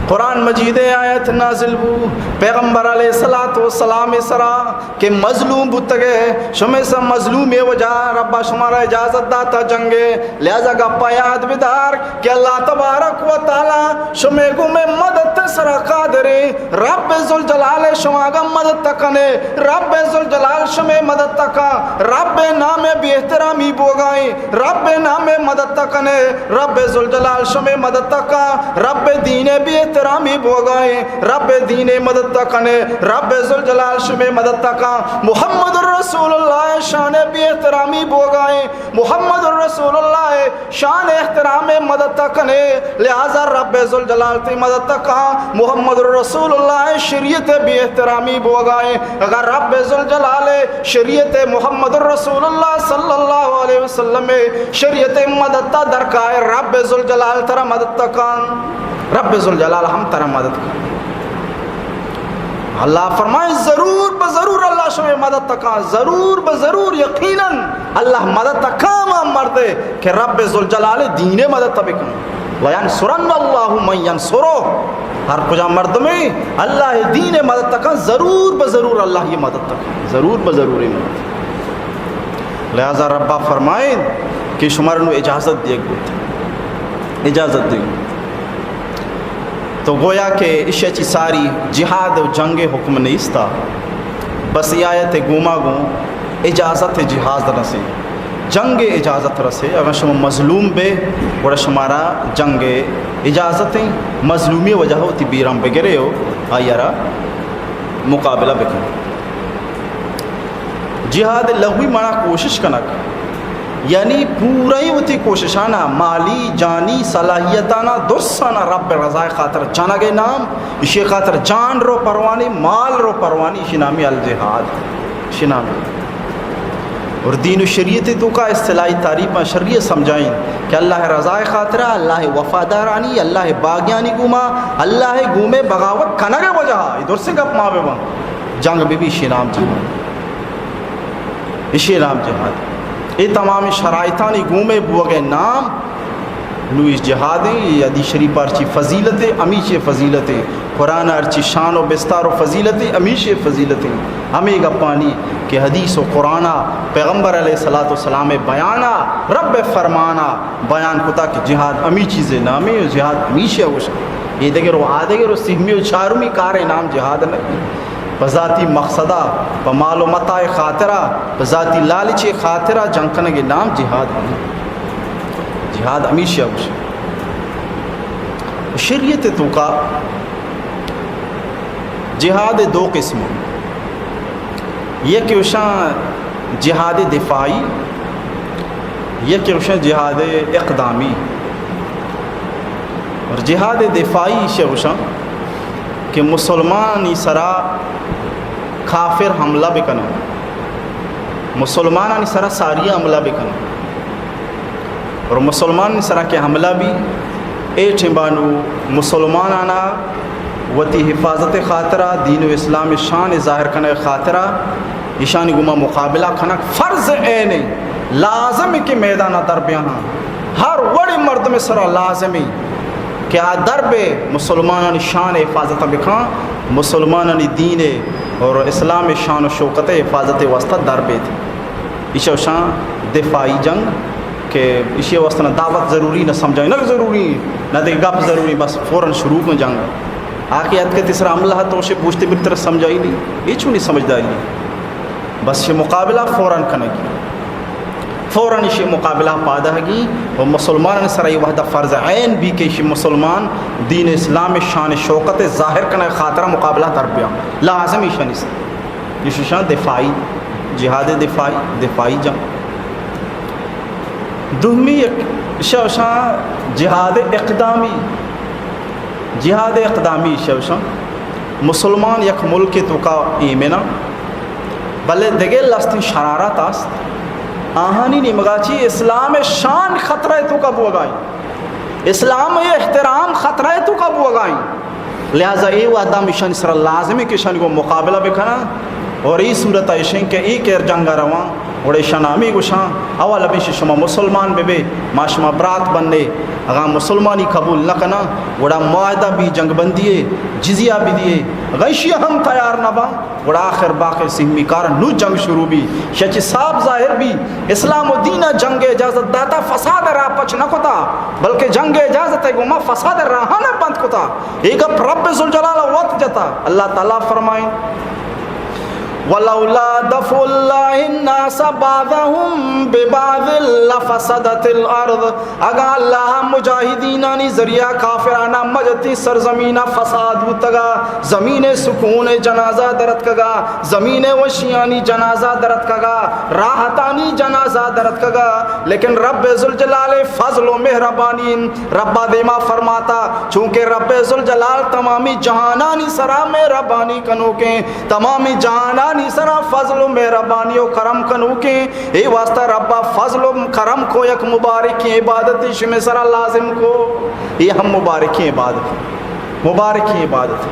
قرآن مجید آیت نازل بو پیغمبر علیہ السلام سرا کہ مظلوم بتگے شمع سے مظلوم وجہ ربا شمارا اجازت داتا جنگے لہذا گپا یاد بدار کہ اللہ تبارک و تعالی شمع کو میں مدد سرا قادرے رب ذوالجلال شماغا مدد تکنے رب ذوالجلال شمع مدد تکا رب نام بے احترامی بوگائیں رب نام مدد تکنے رب ذوالجلال شمع مدد تکا رب دین بے احترامی بوگائیں رب دین مدد تکنے رب ذوالجلال شمع مدد تکا محمد رسول اللہ شان بے احترامی بوگائیں محمد رسول اللہ شان احترام مدد تکنے لہذا رب ذوالجلال تی مدد تکا محمد رسول اللہ شریعت بے احترامی بوگائیں اگر رب ذوالجلال شریعت محمد رسول اللہ صلی اللہ علیہ وسلم شریعت مدد تا درکائے رب ذوالجلال ترہ مدد تکا رب ذوالجلال ہم ترہ مدد کر اللہ فرمائے ضرور بضرور اللہ شمع مدد تکا ضرور بضرور یقیناً اللہ مدد تکا مردے کہ رب ذوالجلال دین مدد تبکن وَيَنْصُرَنَّ اللَّهُ مَنْ يَنْصُرُهُ ہر کجا مرد میں اللہ دین مدد تکا ضرور بضرور اللہ یہ مدد تکا ضرور بضرور یہ مدد لہذا ربا فرمائے کہ شمار نو اجازت دیکھ گئے اجازت دیکھ گئے تو گویا کہ اشیچی ساری جہاد و جنگ حکم نیستا بس یہ آیت گوما گوں اجازت جہاد رسے جنگ اجازت رسے اگر شما مظلوم بے اور شمارا جنگ اجازتیں مظلومی وجہ ہوتی بیرام بگرے ہو آئیارا مقابلہ بکن جہاد لغوی مانا کوشش کنک یعنی پورا ہی ہوتی کوششانا مالی جانی صلاحیتانا درسانا رب رضا خاطر جانا گئے نام اسی خاطر جان رو پروانی مال رو پروانی اسی نامی الجہاد اسی نامی اور دین و شریعت تو کا اصطلاحی تعریف میں شریعت سمجھائیں کہ اللہ رضا خاطرہ اللہ وفادارانی اللہ باغیانی گوما اللہ گومے بغاوت کنگے وجہ ادھر سے گپ ماں بے جنگ بھی اسی نام جہاد اسی نام جہاد یہ تمام شرائطانی گومے بوگے نام نویس جہادیں یہ حدیث شریف ارچی فضیلتیں امیش فضیلتیں قرآن ارچی شان و بستار و فضیلتیں امیش فضیلتیں ہمیں گپانی کہ حدیث و قرآن پیغمبر علیہ الصلوۃ والسلام بیانا رب فرمانا بیان کتا کہ جہاد امی چیزیں نامی جہاد امیش ہے یہ دیگر وہ آدھگر و سہمی و چارمی کار نام جہاد نہیں بذاتی مقصدہ بمال و متاع خاطرہ بذاتی لالچ خاطرہ جنکن کے نام جہاد ہے جہاد ہمیشہ شریعت تو کا جہاد دو قسم یہ کہ وشاں جہاد دفاعی یہ کہ وشاں جہاد اقدامی اور جہاد دفاعی سے وشاں کہ مسلمانی سرا کافر حملہ بکنا مسلمانانی سرا ساریہ حملہ بکنا اور مسلمان سرا کے حملہ بھی ایٹھ بانو مسلمانانا وتی حفاظت خاطرہ دین و اسلام شان ظاہر کرنے خاطرہ ایشانی گما مقابلہ کھنک فرض عین لازم کے میدانہ دربیانا ہر وڑی مرد میں سرا لازمی کہ آ درب مسلمانانی شان حفاظت بکھاں مسلمانانی دین اور اسلام شان و شوکت حفاظت واسطہ دربے تھی ایشو شان دفاعی جنگ کہ اسی واسطہ نہ دعوت ضروری نہ سمجھائیں نہ ضروری نہ دے گپ ضروری بس فوراً شروع میں جنگ آخی عد کے تیسرا عملہ تو اسے پوچھتے بھی طرح سمجھائی نہیں یہ چھو نہیں سمجھداری بس یہ مقابلہ فوراً کرنے کی فوراً اسی مقابلہ پادہ گی و مسلمان سرائی وحدہ فرض عین بھی کہ اسی مسلمان دین اسلام شان شوکت ظاہر کرنے خاطرہ مقابلہ تر پیا لازم ہی شانی سے یہ شان دفاعی جہاد دفاعی جنگ دومی شان جہاد اقدامی شان مسلمان یک ملک تو کا ایمنا بلے دگے لستن شرارت است آہانی نمگاچی اسلام شان خطرہ تو کا بوگائیں اسلام احترام خطرہ تو کا بوگائیں لہذا ای وعدہ مشان سر لازمی کہ شان کو مقابلہ بکھنا اور ای صورت ایشن کہ ای کیر جنگا رواں اور شنامی گوشاں اول ابھی شما مسلمان بے ما شما برات بننے اگا مسلمانی قبول نہ کنا وڑا معاہدہ بھی جنگ بندیے جزیہ بھی دیے غیشی ہم تیار نہ با وڑا آخر باخر سہمی کار نو جنگ شروع بھی شچ صاحب ظاہر بھی اسلام و دینہ جنگ اجازت داتا فساد راہ پچ نہ کتا بلکہ جنگ اجازت ہے گما فساد راہ نہ بند کتا ایک اب رب ذوالجلال وقت جتا اللہ تعالیٰ فرمائیں ولولا دفع اللہ الناس بعضهم ببعض لفسدت الارض اگا اللہ مجاہدینانی ذریعہ کافرانہ مجتی سرزمین فساد ہوتگا زمین سکون جنازہ درد کگا زمین وشیانی جنازہ درد کگا راحتانی جنازہ درد کگا لیکن رب ذوالجلال فضل و مہربانی رب دیما فرماتا چونکہ رب ذوالجلال تمامی جہانانی سرا مہربانی کنو کے تمامی جہانانی سرا فضل و مہربانی و کرم کنو کے ای واسطہ ربا فضل و کرم کو یک مبارکی عبادت شمی سرا لازم کو یہ ہم مبارکی عبادت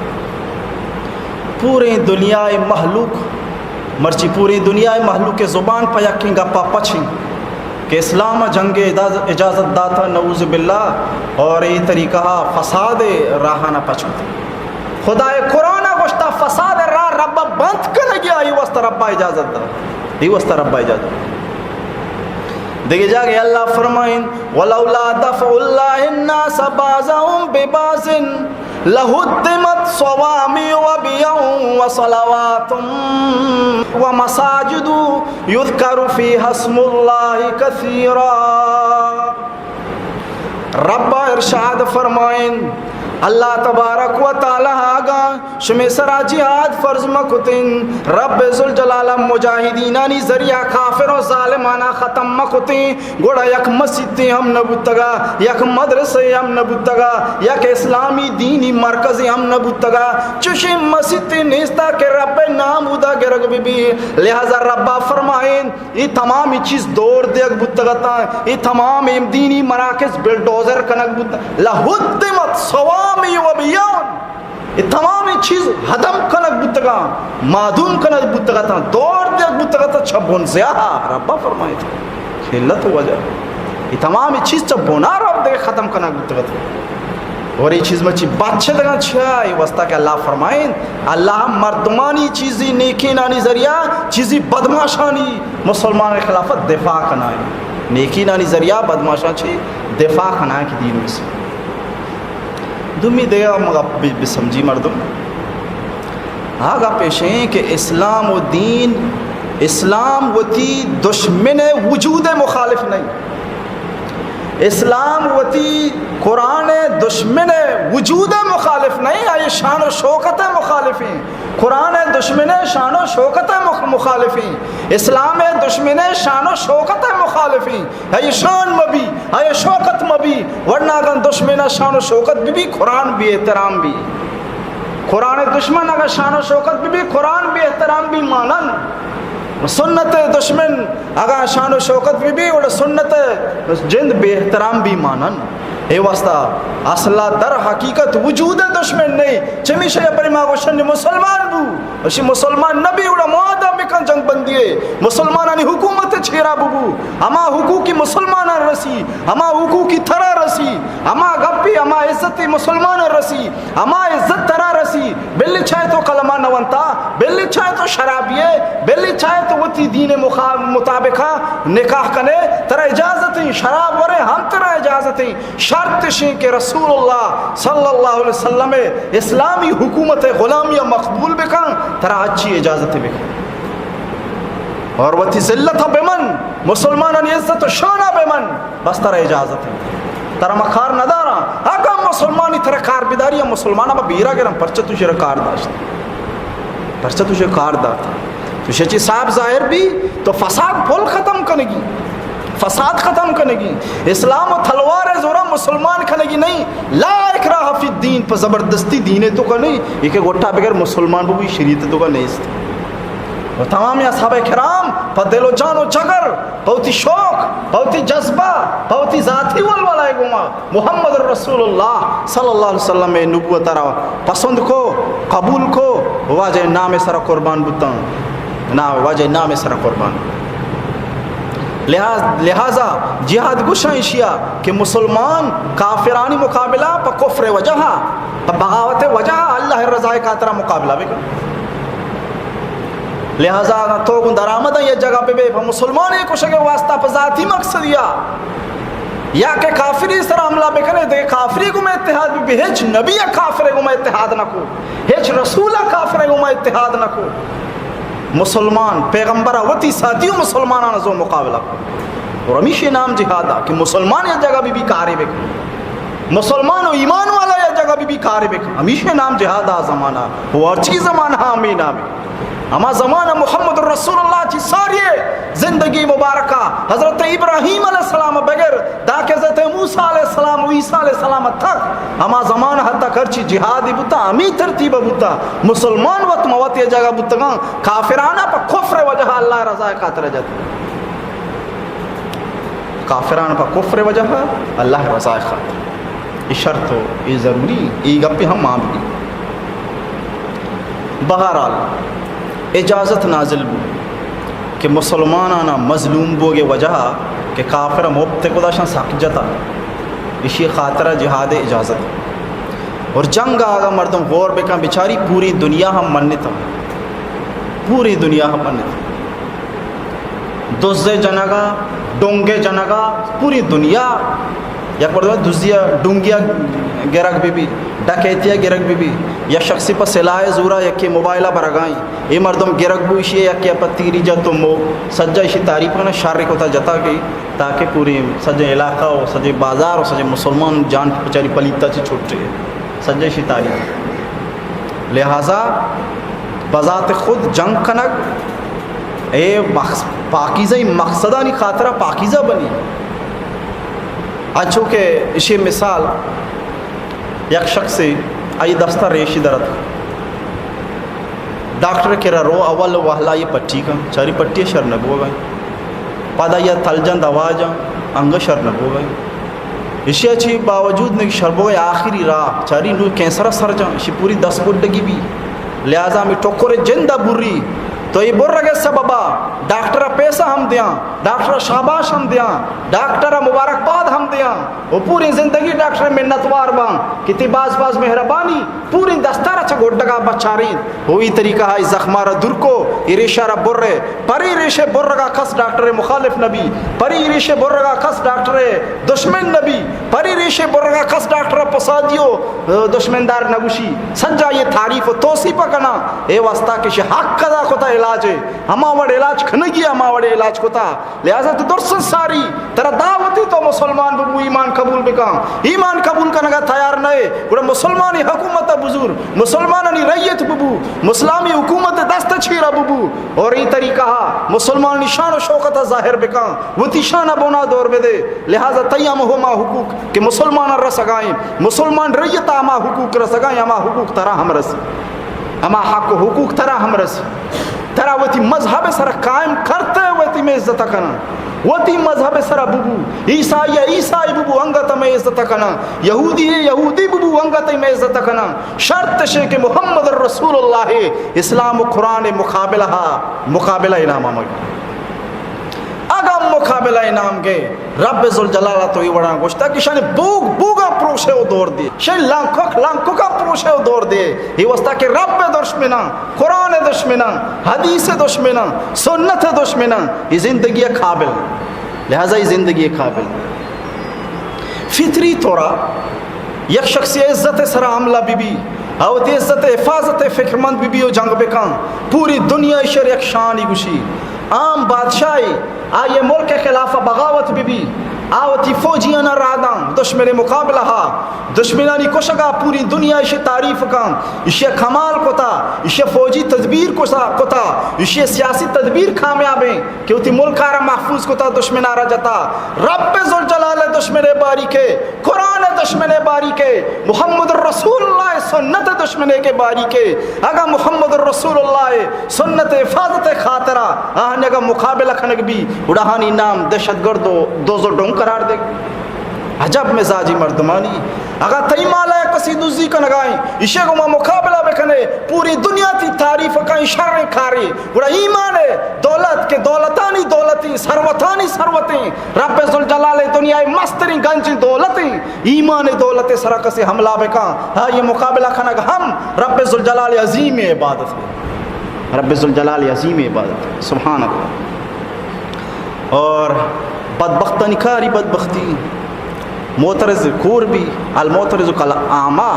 پوری دنیا محلوق مرچی پوری دنیا محلوق کے زبان پا یقین گپا پچھیں کہ اسلام جنگ اجازت داتا نعوذ باللہ اور یہ طریقہ فساد راہانہ پچھتا خدا قرآن گوشتا فساد راہ رب بند کر گیا یہ واسطہ رب اجازت دا دیکھے جا گئے اللہ فرمائیں ولولا دفع اللہ الناس بعضهم ببعض لہدمت صوامع وبیع وصلوات ومساجد یذکر فیہا اسم اللہ کثیرا رب ارشاد فرمائیں اللہ تبارک و تعالی آگا شمی سرا جہاد فرض مکتن رب ذوالجلال مجاہدینانی ذریعہ کافر و ظالمانہ ختم مکتن گوڑا یک مسجد ہم نبوتگا یک مدرسے ہم نبوتگا یک اسلامی دینی مرکزی ہم نبوتگا چوشی مسجد نیستا کہ رب نامودا گرگ بی لہذا ربا فرمائیں یہ تمامی چیز دور دیگ بوتگتا یہ تمام دینی مراکز بلڈوزر کنک بوتگا لہدمت سوام و بیان یہ تمام چیز حدم کنک بودتگا معدوم کنک بودتگا تا دور دیکھ بودتگا تا چھبون زیاہا ربا فرمائے تھا خلت وجہ یہ تمام چیز چھبونا رب دیکھ ختم کنک بودتگا تا اور یہ چیز میں چی بچے دگا چھا یہ واسطہ کہ اللہ فرمائیں اللہ مردمانی چیزی نیکی نانی ذریعہ چیزی بدماشانی مسلمان خلافت دفاع کنائے نیکی نانی ذریعہ بدماشان چی دفاع کنائے کی دین میں سے دومی دے گا بسمجھی مردم آگا پیشیں کہ اسلام و دین اسلام وتی دشمن وجود مخالف نہیں اسلام وتی قرآن دشمن وجود مخالف نہیں آئی شان و شوکت مخالفیں قرآن دشمن شان و شوکت مخالفیں اسلام دشمن شان و شوکت مخالفیں آئی شان مبی آئی شوکت مبی ورنہ اگر دشمن شان و شوکت بھی قرآن بھی احترام بھی قرآن دشمن اگر شان و شوکت بھی قرآن بھی احترام بھی مانن سنت دشمن اگر شان و شوکت بھی اور سنت جند بے احترام بھی مانن اے واسطہ اصلا در حقیقت وجود دشمن نہیں چمیشہ یا پریما گوشن مسلمان بو اسی مسلمان نبی اڑا معاہدہ بکن جنگ بندیے مسلمانانی حکومت چھیرا بو اما حقوقی مسلمان رسی اما حقوقی تھرا رسی اما گپی اما عزتی مسلمان رسی اما عزت تھرا رسی بلی چھائے تو کلمہ نوانتا بلی چھائے تو شرابیے بلی چھائے تو وتی دین مطابقہ نکاح کنے ترہ اجازتیں شراب ورے ہم ترہ اجازتیں شرط شیں کہ رسول اللہ صلی اللہ علیہ وسلم اسلامی حکومت غلامیہ مقبول بکن ترہ اچھی اجازت بکن اور وتی ذلت بمن مسلمانان عزت و شانہ بمن بس ترا اجازت ہے ترا مخار ندارا اگا مسلمانی ترا کار بیداری مسلمانہ با بیرا گرم پرچہ تو شر کار داشت پرچہ تو شر کار داتا تو شچی صاحب ظاہر بھی تو فساد پھول ختم کرنے گی فساد ختم کرنے گی اسلام و تلوار زورا مسلمان کرنے گی نہیں لا اکراہ فی الدین پر زبردستی دینے تو کا نہیں یہ کہ گوٹا بغیر مسلمان بھی شریعت تو کا نہیں است اور تمام اصحاب کرام پر دل و جان و جگر بہتی شوق بہتی جذبہ بہتی ذاتی والولا گما محمد رسول اللہ صلی اللہ علیہ وسلم میں نبوت را پسند کو قبول کو واجہ نام سر قربان بتاں نا واجہ نام سر قربان لہذا جہاد گشاں اشیاء کہ مسلمان کافرانی مقابلہ پا کفر وجہ پا بغاوت وجہ اللہ رضا کا ترہ مقابلہ بھی کر لہذا تو گندر آمدہ یہ جگہ پہ بے مسلمان ایک کچھ واسطہ پا ذاتی مقصد یا کہ کافری سر عملہ بکنے دے کافری کو میں اتحاد بھی ہیچ نبی کافر کو میں اتحاد نہ کو ہیچ رسول کافر کو میں اتحاد نہ کو مسلمان پیغمبرہ وتی ساتھیوں مسلمانان زو مقابلہ کو اور ہمیشہ نام جہادا کہ مسلمان یہ جگہ بھی کاری بک مسلمان و ایمان والا یہ جگہ بھی کاری بک ہمیشہ نام جہادا زمانہ وہ اچھی زمانہ ہمیں نام اما زمانہ محمد رسول اللہ کی ساری زندگی مبارکہ حضرت ابراہیم علیہ السلام بغیر داکہ حضرت موسیٰ علیہ السلام و عیسیٰ علیہ السلام تک اما زمانہ حتی کرچی جہادی بتا امی ترتیب بتا مسلمان وقت موت یہ جگہ بتا کافرانہ پا کفر وجہ اللہ رضا خاطر جاتا کافرانہ پا کفر وجہ اللہ رضا خاطر یہ شرط ہو یہ ضروری یہ گپی ہم ماں بھی بہرحال اجازت نازل بو کہ مسلمانانا مظلوم بوگے وجہ کہ کافر مبتے کو داشتاں ساک جتا اسی خاطرہ جہاد اجازت اور جنگ آگا مردم غور بکا بیچاری پوری دنیا ہم منتا پوری دنیا ہم منتا دوزے جنگا ڈونگے جنگا پوری دنیا یا پردہ دوزیا ڈونگیا گرگ بھی ڈکیتیا گرگ بھی یا شخصی پر سلاح زورا یکی موبائلہ برگائیں یہ مردم گرگ بوشی ہے یکی اپا تیری جا تو مو سجا اسی تعریف کرنا شارک ہوتا جتا گئی تاکہ پوری سجے علاقہ ہو سجے بازار ہو سجے مسلمان جان پچاری پلیتا چی چھوٹ رہے سجا اسی تعریف لہذا بذات خود جنگ کنک اے پاکیزہ مقصدہ نہیں خاطرہ پاکیزہ بنی اچھو کہ اسی مثال یک شخص آئی دستہ ریشی درد ڈاکٹر کرا رو اول وحلا یہ پٹی کا چاری پٹی شر نبو گئی پادا یا تلجن دوا جا انگ شر نبو گئی اسی اچھی باوجود نہیں شربو گئی آخری راہ چاری نو کینسرہ سر جا اسی پوری 10 گڈگی بھی لہذا میں ٹوکر جندہ بری تو یہ بر رگے سببا ڈاکٹر پیسہ ہم دیاں ڈاکٹر شاباش ہم دیاں ڈاکٹر مبارکباد ہم دیاں وہ پوری زندگی ڈاکٹر منتوار بان کتی باز مہربانی پوری دستار اچھا گوڑا بچارین وہی طریقہ ہے زخمار در کو ریشہ را بر رہے پری ریشے بر رگا کس ڈاکٹر مخالف نبی پری ریشے بر رگا کس ڈاکٹر دشمن نبی پری ریشے بر رگا کس ڈاکٹر پسادیو دشمندار نگوشی سنجا یہ تعریف و توصیف کنا اے واسطہ کشی حق قضا کتا علاج ہے ہما وڑ علاج کھنگی ہما وڑ علاج کتا لہذا تو درست ساری ترہ دعوتی تو مسلمان ببو ایمان قبول بکاں ایمان قبول کرنگا تیار نئے گوڑا مسلمانی حکومت بزرگ مسلمانی ریت ببو مسلامی حکومت دست چھیرہ ببو اور یہ طریقہ مسلمانی شان و شوقت ظاہر بکاں وہ تی شانہ بونا دور بدے لہذا تیام ہما حقوق کہ مسلمان رسگائیں مسلمان ریت اما حقوق رسگائیں اما حقوق ترہ ہم رسی اما حق و حقوق ترہ ہم رسی ترہ وہ تی مذہب سر قائم کرتے وہ تی میں عزت کرنا وہ تی مذہب سر ببو عیسائی عیسائی ببو انگت میں عزت کرنا یہودی یہودی ببو انگت میں عزت کرنا شرط ہے کہ محمد رسول اللہ اسلام و قرآن مقابلہ انعام آمد اگم مقابلہ انعام گے رب ذوالجلالہ تو یہ وڑا گوشتا کہ شانے بوگا پروشے و دور دے شانے لانکو کا پروشے و دور دے یہ واسطہ کہ رب دشمنا قرآن دشمنا حدیث دشمنا سنت دشمنا یہ زندگی قابل لہذا یہ زندگی قابل فطری طورا یک شخصی عزت سر عملہ بی بی او عزت حفاظت فکرمند بی بی و جنگ بکان پوری دنیا شر یک شانی گوشی عام بادشاہی آئیے ملک کے خلاف بغاوت بھی آوتی فوجیاں راداں دشمن مقابلہ دشمنانی کشگا پوری دنیا اسے تعریف کام اسے کمال کتا اسے فوجی تدبیر کتا اسے سیاسی تدبیر کامیاب ہیں کہ اتی ملک آرہ محفوظ کتا دشمن آرہ جتا رب ذوالجلال دشمن باری کے قرآن دشمن باری کے محمد رسول اللہ سنت دشمن کے باری کے اگا محمد رسول اللہ سنت حفاظت خاطرہ آہنے اگا مقابلہ کھنک بھی اڑہانی نام دہشت گرد و دوزو ڈونگ قرار دے عجب مزاجی مردمانی اگر تئی مالا ہے کسی دوزی کا نگائیں اسے کو ما مقابلہ بکنے پوری دنیا تی تعریف کا اشارے کھاری بڑا ایمان ہے دولت کے دولتانی دولتی سروتانی سروتیں رب ذوالجلال دنیا مستری گنج دولتیں ایمان دولت سرک سے حملہ بکا ہاں یہ مقابلہ کھنگ ہم رب ذوالجلال عظیم عبادت ہے رب ذوالجلال عظیم عبادت ہے سبحان اللہ اور بدبختانی کاری بدبختی معترض کور بھی المعترض کل آما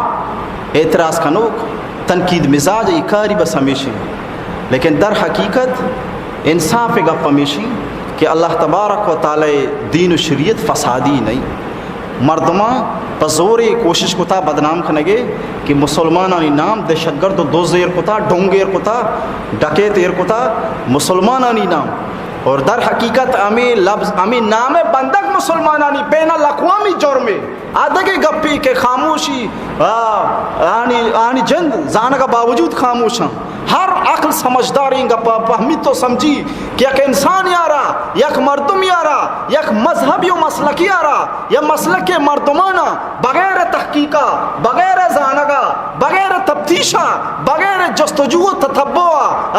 اعتراض کنوک تنقید مزاج کاری بس ہمیشہ لیکن در حقیقت انصاف گپ ہمیشہ کہ اللہ تبارک و تعالی دین و شریعت فسادی نہیں مردمہ پزوری کوشش کتا بدنام کھنگے کہ مسلمانانی نام دہشت گرد دوزیر کتا ڈونگیر کتا ڈکیتیر کتا مسلمانانی نام اور در حقیقت امی نام بندک مسلمانانی بین الاقوامی جرمے آدھگے گپی کے خاموشی آنی جند زانگا باوجود خاموش ہیں ہر عقل سمجھداری گپا فہمی تو سمجھی کہ ایک انسان یارا یک مردم یارا یک مذہبی و مسلکی یارا یا مسلک مردمانہ بغیر تحقیقہ بغیر زانگا بغیر تفتیشہ بغیر جستجو و تتبع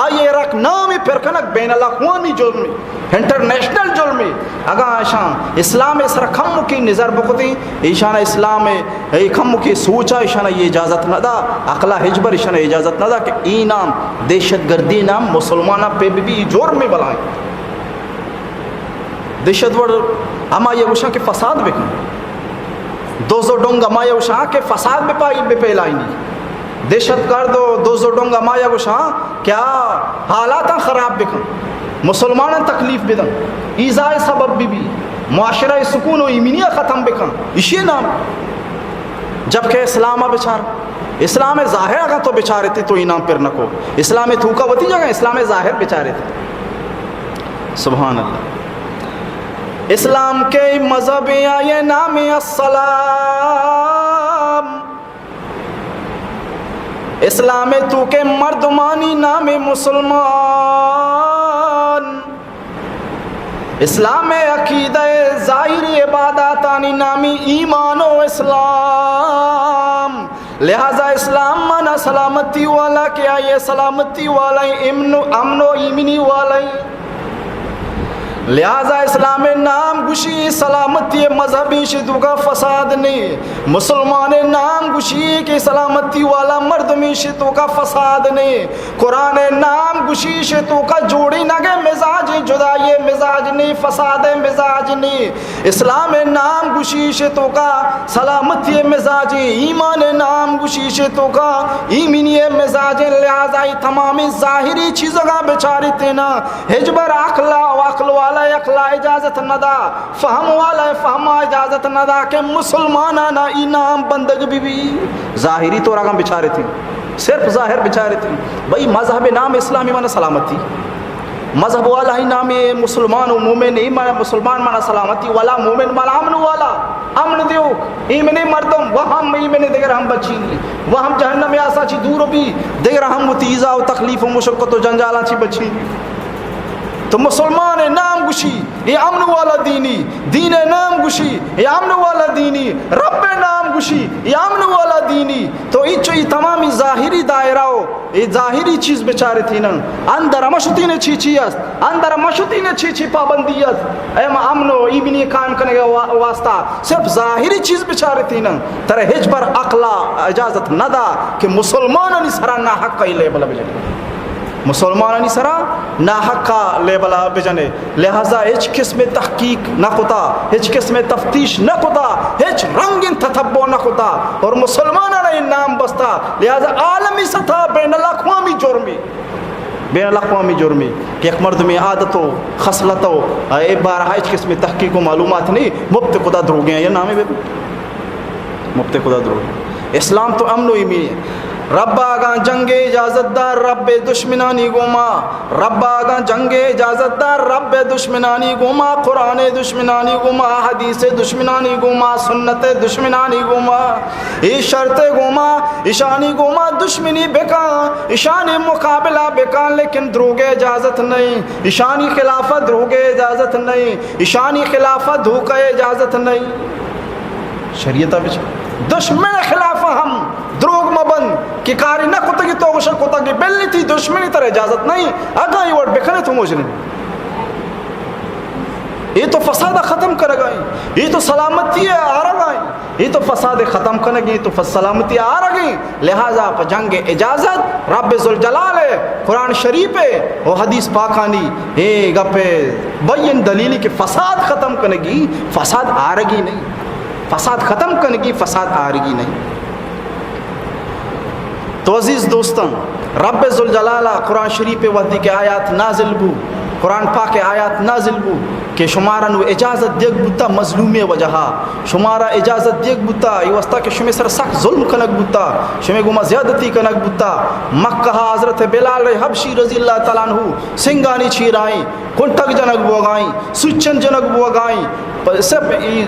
آئیے رکھ نامی پرکنک بین الاقوامی جرمی انٹرنیشنل جرمی اگا ایشان اسلام اس رکھم کی نظر بکتی ایشان اسلام کم کی سوچا ایشان یہ اجازت نہ دا اقلا حجبر ایشان اجازت نہ دا کہ ای نام دہشت گردی نام مسلمانہ پہ بھی جرم میں بلائیں دہشت ور اما یہ وشاں کے فساد بکن دوزو ڈونگ اما یہ وشاں کے فساد بے پہلائیں دہشت گرد دوزو ڈونگ اما یہ وشاں کیا حالات خراب بکن مسلمانہ تکلیف بدن ایزائے سبب بھی معاشرہ سکون و ایمینیہ ختم بکن اسی نام جبکہ اسلامہ بچار اسلام ظاہر اگر تو بچارے تھے تو انعام پر نہ کو اسلام تھوکا ہوتی جگہ اسلام ظاہر بچارے تھے سبحان اللہ اسلام کے مذہب آئے نام السلام اسلام تو کے مردمانی نام مسلمان اسلام عقیدہ ظاہری عباداتانی نامی ایمان و اسلام لہذا اسلام مانا سلامتی والا کیا یہ سلامتی والا امن و ایمنی والا لہذا اسلام نام گشی سلامتی مذہبی شدو کا فساد نہیں مسلمان نام گشی کی سلامتی والا مردمی شدو کا فساد نہیں قرآن نام گشی شدو کا جوڑی نگے مزاج جدائی مزاج نہیں فساد مزاج نہیں اسلام نام گشی شدو کا سلامتی مزاج ایمان نام گشی شدو کا ایمینی مزاج لہذا تمامی ظاہری چیزوں کا بچاری تینا حجبر عقلہ و عقل والا اقلا اجازت نہ دا فہم والا فہم اجازت نہ دا کہ مسلمانانہ انعام بندگ بھی ظاہری تو راگاں بچارے تھے صرف ظاہر بچارے تھے بھئی مذہب نام اسلامی مانا سلامتی مذہب والا ہی نام مسلمان و مومن ایمان مسلمان مانا سلامتی والا مومن مانا امن والا امن دیوک ایمن مردم وہم ایمن دیگر ہم بچی وہم جہنم ایسا چی دور بھی دیگر ہم تیزہ و تکلیف و مشقت و جنجالا چی بچی تو مسلمان نام گشی یہ امن والا دینی دین نام گشی یہ امن والا دینی رب نام گشی یہ امن والا دینی تو یہ تمامی ظاہری دائرہ ہو یہ ظاہری چیز بچارے تھی نا اندر مشتی نے چی است اندر مشتی نے چی پابندیت ایم امن و ایمنی قائم کرنے کا واسطہ صرف ظاہری چیز بچارے تھی نا ترہ حجبر عقلہ اجازت نہ دا کہ مسلمانوں سرا نہ حق کا ہی لے بلا بجنے مسلمانانی سرا ناحق کا لیبلا بجنے لہذا ہیچ قسم تحقیق نہ کتا ہیچ قسم تفتیش نہ کتا ہیچ رنگین تتبع نہ کتا اور مسلمانانہ نام بستا لہذا عالمی سطح بین الاقوامی جرمی بین الاقوامی جرمی کہ ایک مرد میں عادت و خصلت ہو ایک بار ہائچ قسم تحقیق و معلومات نہیں مبت خدا دروگے ہیں یہ نام ہے مبت خدا دروگے اسلام تو امن و ایمی ہے رب آگاں جنگ اجازت دار رب دشمنانی گوما رب آگاں جنگ اجازت دار رب دشمنانی گوما قرآن دشمنانی گوما حدیث دشمنانی گوما سنت دشمنانی گوما ای شرط گوما ایشانی گوما دشمنی بکان ایشانی مقابلہ بکان لیکن دروگ اجازت نہیں ایشانی خلافت دروگ اجازت نہیں ایشانی خلافت دھوکہ اجازت نہیں شریعت بچ دشمن خلاف ہم دروگ مبند کہ کاری نہ کتا کی توغشہ کتا کی بلنی تھی دشمنی تر اجازت نہیں اگائی وڑ بکھنے تو مجرم یہ تو فساد ختم کر گئے یہ تو سلامتی آ رہا یہ تو فساد ختم کرنے گی تو سلامتی آ رہی لہذا پا جنگ اجازت رب ذوالجلال ہے قرآن شریف ہے اور حدیث پاکانی اے گپے بین دلیلی کہ فساد ختم کرنے گی فساد آ رہی نہیں فساد ختم کرنے کی فساد آ رہی نہیں تو عزیز دوستان رب ذوالجلالہ قرآن شریف وحدی کے آیات نازل بو قرآن پاک آیات نازل بو کہ شمارا نو اجازت دیکھ بوتا مظلومی وجہا شمارا اجازت دیکھ بوتا یہ وستا کہ شمی سر سخت ظلم کنک بوتا شمی گما زیادتی کنک بوتا مکہ حضرت بلال حبشی رضی اللہ تعالیٰ عنہ سنگانی چھیرائیں کنٹک جنک بوگائیں سچن جنک بوگائیں سب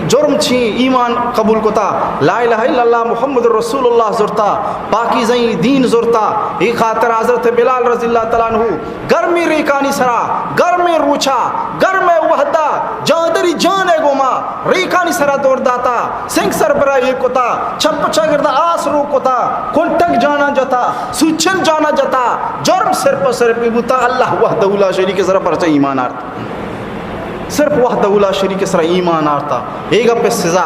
جرم چھیں ایمان قبول کتا لا الہ الا اللہ محمد رسول اللہ زرتا پاکی زین دین زرتا ای خاطر حضرت بلال رضی اللہ تعالیٰ عنہ گرمی ریکانی سرا گرمی روچا گرمی وحدہ جادری جانے گوما ریکانی سرا دور داتا سنگ سر برائی کتا چھپ چگردہ آس رو کتا کنٹک جانا جتا سوچن جانا جتا جرم سر پر سر پی بوتا اللہ وحدہ لا شریک سر پر چا ایمان آرتا صرف وحدہ لا شریک سر ایمان آرتا ایک پہ سزا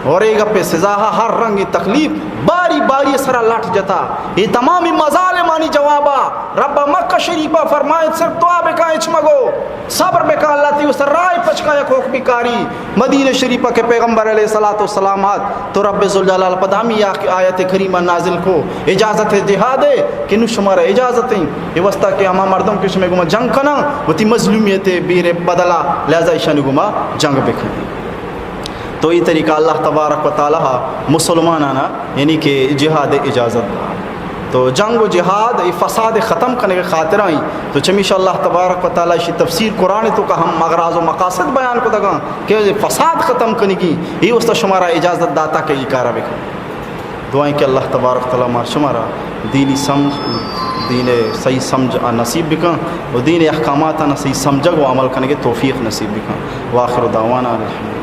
اور ایک پہ سزا ہر رنگ تکلیف باری باری سرا لٹ جتا یہ تمامی مظالمانی جوابا رب مکہ شریفہ فرمائے صرف دعا بکا اچمگو صبر بکا اللہ تی اس رائے پچکا یک حکم کاری مدینہ شریفہ کے پیغمبر علیہ السلامات تو رب ذوالجلال پدامی آیت کریمہ نازل کو اجازت جہاد ہے کہ نو شمارا اجازت ہیں یہ وستا کہ ہما مردم کے شمیں گما جنگ کنا وہ تی مظلومیت بیر بدلا لہذا ایشانی گما جنگ بکھنے تو یہ طریقہ اللہ تبارک و تعالی مسلمانانا یعنی کہ جہاد اجازت تو جنگ و جہاد فساد ختم کرنے کے خاطر آئیں تو چمیشہ اللہ تبارک و تعالی اسی تفسیر قرآن تو کہ ہم اغراض و مقاصد بیان کو دگاں کہ فساد ختم کرنے کی یہ اس شمارا اجازت داتا کہ یہ کارا بکھا دعائیں کہ اللہ تبارک و تعالی شمارا دینی سمجھ دین صحیح سمجھ نصیب بکاں و دین احکامات صحیح سمجھ و عمل کرنے کے توفیق نصیب بکاں وآخر دعوانا الحمدللہ.